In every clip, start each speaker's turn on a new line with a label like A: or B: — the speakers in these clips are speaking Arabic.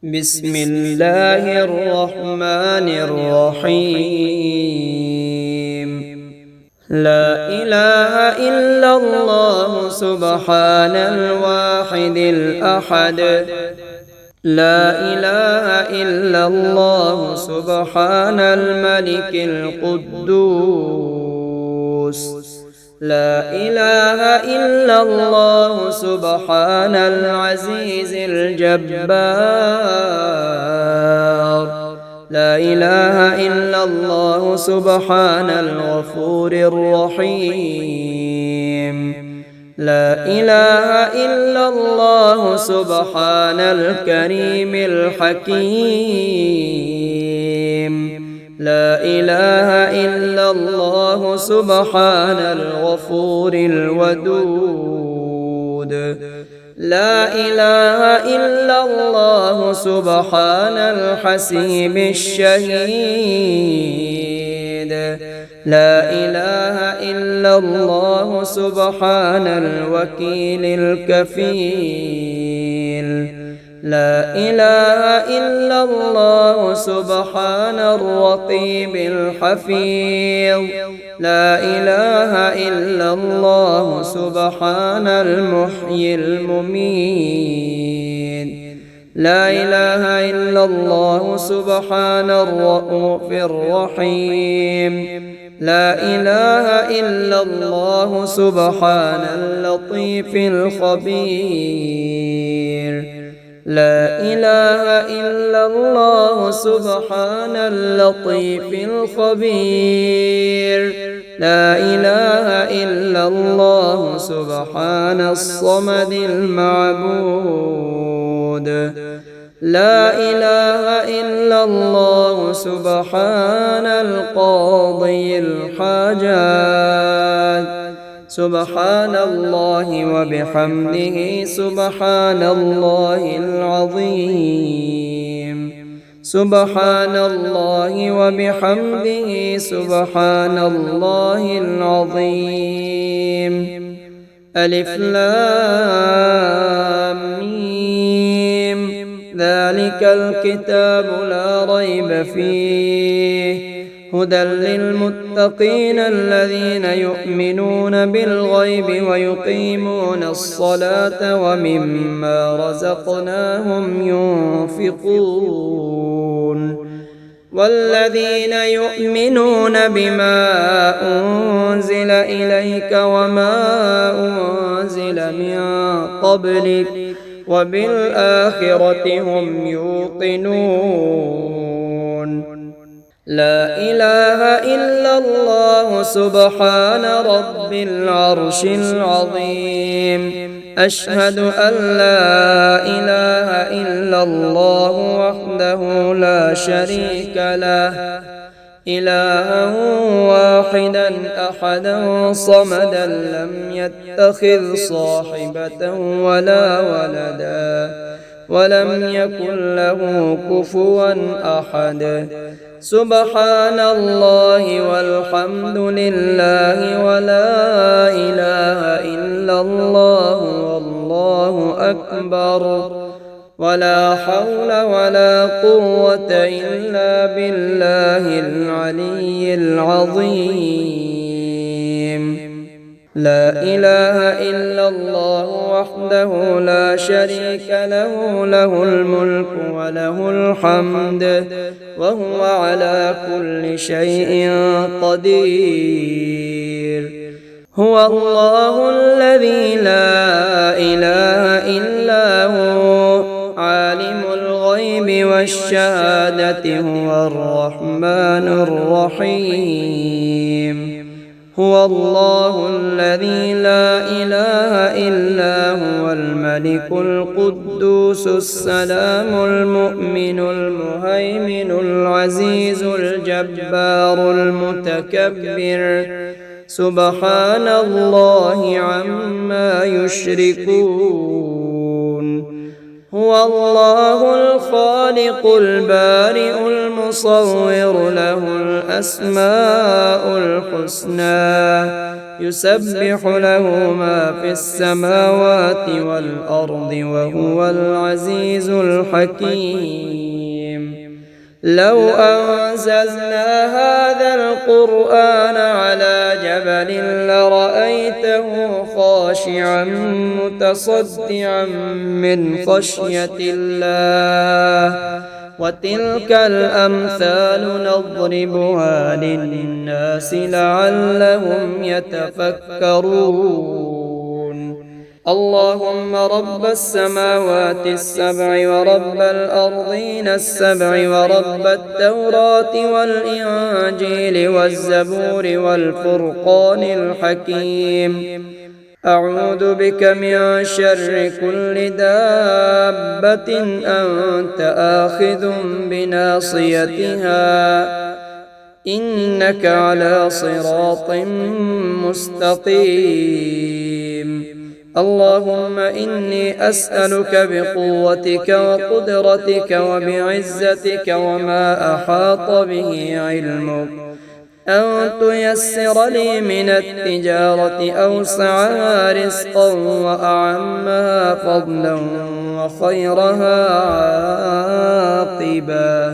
A: بسم الله الرحمن الرحيم. لا إله إلا الله سبحان الواحد الأحد. لا إله إلا الله سبحان الملك القدوس. لا إله إلا الله سبحان العزيز الجبار. لا إله إلا الله سبحان الغفور الرحيم. لا إله إلا الله سبحان الكريم الحكيم. لا إله إلا الله سبحان الغفور الودود. لا إله إلا الله سبحان الحسيب الشهيد. لا إله إلا الله سبحان الوكيل الكفيل. لا إله إلا الله سبحان الرقيب الحفيظ. لا إله إلا الله سبحان المحيي المميت. لا إله إلا الله سبحان الرؤوف الرحيم. لا إله إلا الله سبحان اللطيف الخبير. لا إله إلا الله سبحان اللطيف الخبير. لا إله إلا الله سبحان الصمد المعبود. لا إله إلا الله سبحان القاضي الحاجات. سبحان الله وبحمده سبحان الله العظيم. سبحان الله وبحمده سبحان الله العظيم. ألف لام ميم. ذلك الكتاب لا ريب فيه هدى للمتقين الذين يؤمنون بالغيب ويقيمون الصلاة ومما رزقناهم ينفقون. والذين يؤمنون بما أنزل إليك وما أنزل من قبلك وبالآخرة هم يوقنون. لا إله إلا الله سبحان رب العرش العظيم. أشهد أن لا إله إلا الله وحده لا شريك له إلها واحدا أحدا صمدا لم يتخذ صاحبة ولا ولدا ولم يكن له كفوا أحد. سبحان الله والحمد لله ولا إله إلا الله والله أكبر ولا حول ولا قوة إلا بالله العلي العظيم. لا إله إلا الله وحده لا شريك له له الملك وله الحمد وهو على كل شيء قدير. هو الله الذي لا إله إلا هو عالم الغيب والشهادة هو الرحمن الرحيم. هو الله الذي لا إله إلا هو الملك القدوس السلام المؤمن المهيمن العزيز الجبار المتكبر. سبحان الله عما يشركون. هو الله الخالق البارئ المصور له الأسماء الحسنى يسبح له ما في السماوات والأرض وهو العزيز الحكيم لو أنزلنا هذا القرآن على جبل لرأيته خاشعا متصدعا من خشية الله وتلك الأمثال نضربها للناس لعلهم يتفكرون اللهم رب السماوات السبع ورب الأرضين السبع ورب التوراة والإنجيل والزبور والفرقان الحكيم أعوذ بك من شر كل دابة أنت آخذ بناصيتها إنك على صراط مستقيم اللهم إني أسألك بقوتك وقدرتك وبعزتك وما أحاط به علمك أن تيسر لي من التجارة أوسعها رزقا وأعمها فضلا وخيرها عاقبا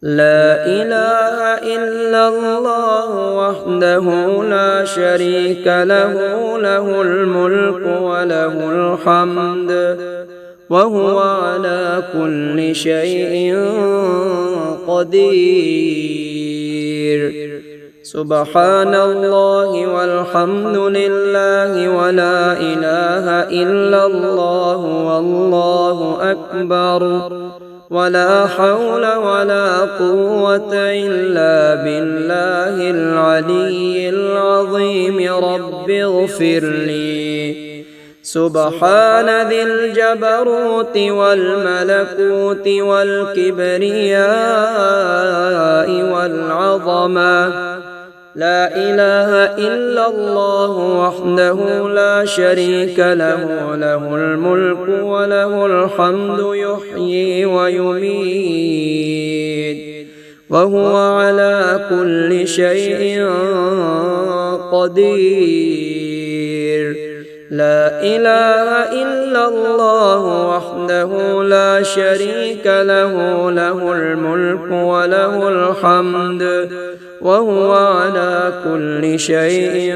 A: لا إله إلا الله وحده لا شريك له له الملك وله الحمد وهو على كل شيء قدير سبحان الله والحمد لله ولا إله إلا الله والله أكبر ولا حول ولا قوة إلا بالله العلي العظيم رب اغفر لي سبحان ذي الجبروت والملكوت والكبرياء والعظمة لا إله إلا الله وحده لا شريك له له الملك وله الحمد يحيي ويميت وهو على كل شيء قدير لا إله إلا الله وحده لا شريك له له الملك وله الحمد وهو على كل شيء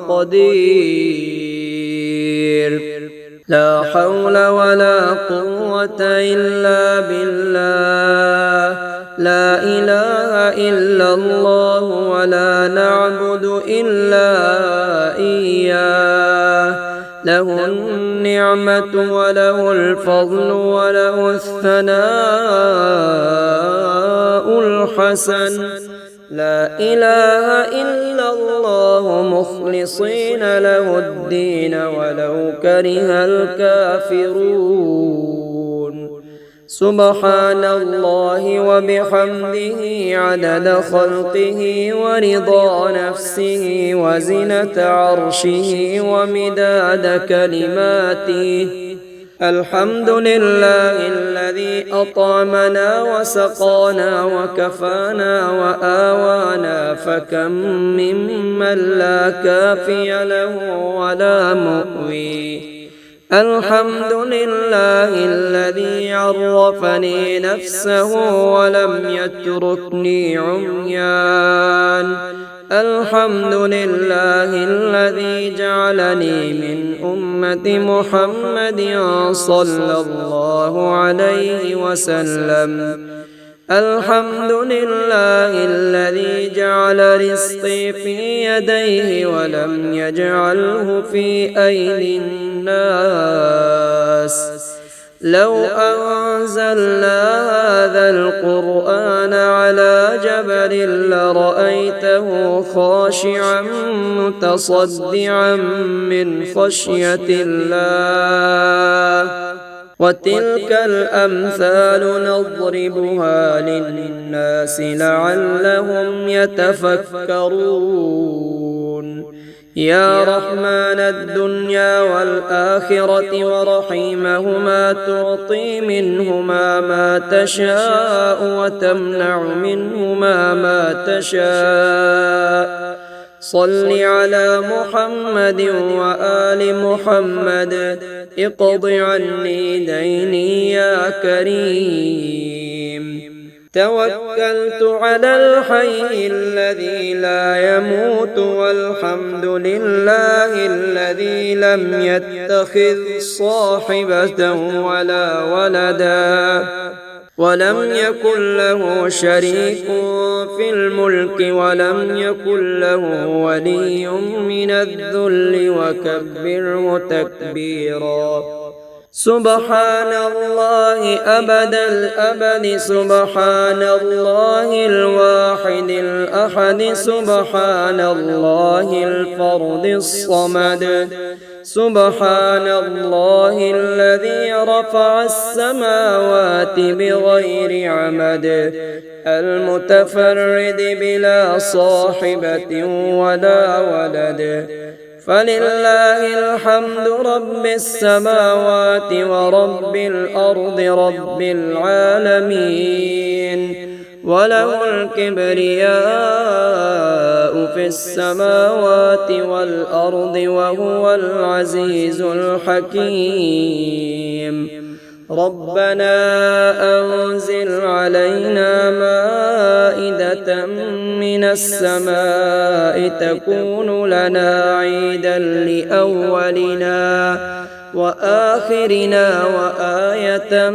A: قدير لا حول ولا قوة إلا بالله لا إله إلا الله ولا نعبد إلا إياه له النعمة وله الفضل وله الثناء الحسن لا إله إلا الله مخلصين له الدين ولو كره الكافرون سبحان الله وبحمده عدد خلقه ورضا نفسه وزنة عرشه ومداد كلماته الحمن لله الذي أطعمنا وسقانا وكفانا وآوانا فكم ممن لا كافي له ولا مؤوي الحمد لله الذي عرفني نفسه ولم يتركني عميان الحمد لله الذي جعلني من أمة محمد صلى الله عليه وسلم الحمد لله الذي جعل رزقي في يديه ولم يجعله في أيدي الناس لو أنزلنا هذا القرآن على جبل لرأيته خاشعا متصدعا من خشية الله وتلك الأمثال نضربها للناس لعلهم يتفكرون يا رحمن الدنيا والآخرة ورحيمهما تعطي منهما ما تشاء وتمنع منهما ما تشاء صل على محمد وآل محمد اقض عني ديني يا كريم توكلت على الحي الذي لا يموت والحمد لله الذي لم يتخذ صاحبة ولا ولدا ولم يكن له شريك في الملك ولم يكن له ولي من الذل وكبره تكبيرا سبحان الله أبد الأبد سبحان الله الواحد الأحد سبحان الله الفرد الصمد سبحان الله الذي رفع السماوات بغير عمد المتفرد بلا صاحبة ولا ولد فلله الحمد رب السماوات ورب الأرض رب العالمين وله الكبرياء في السماوات والأرض وهو العزيز الحكيم ربنا أنزل علينا مائدة من السماء تكون لنا عيدا لأولنا وآخرنا وآية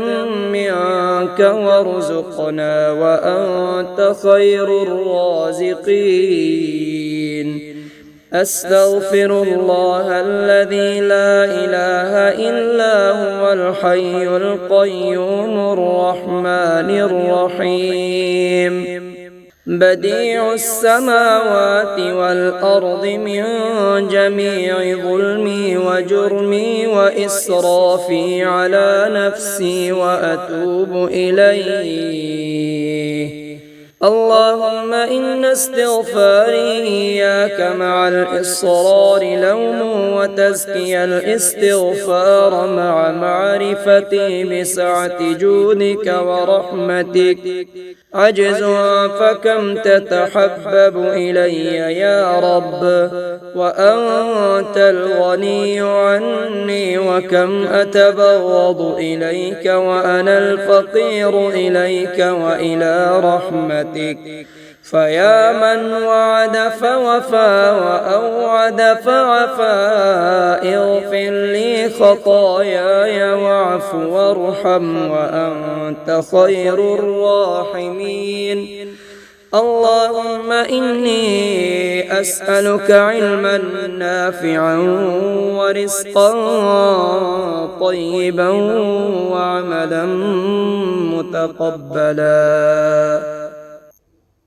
A: منك وارزقنا وأنت خير الرازقين أستغفر الله الذي لا إله إلا هو الحي القيوم الرحمن الرحيم بديع السماوات والأرض من جميع ظلمي وجرمي وإسرافي على نفسي وأتوب إليه اللهم إن استغفاري إياك مع الإصرار لوم وتزكي الاستغفار مع معرفتي بسعة جودك ورحمتك عجز فكم تتحبب إلي يا رب وأنت الغني عني وكم أتبغض إليك وأنا الفقير إليك وإلى رحمتك فيا من وعد فوفى وأوعد فعفى اغفر لي خطاياي واعف وارحم وأنت خير الراحمين اللهم إني أسألك علما نافعا ورزقا طيبا وعملا متقبلا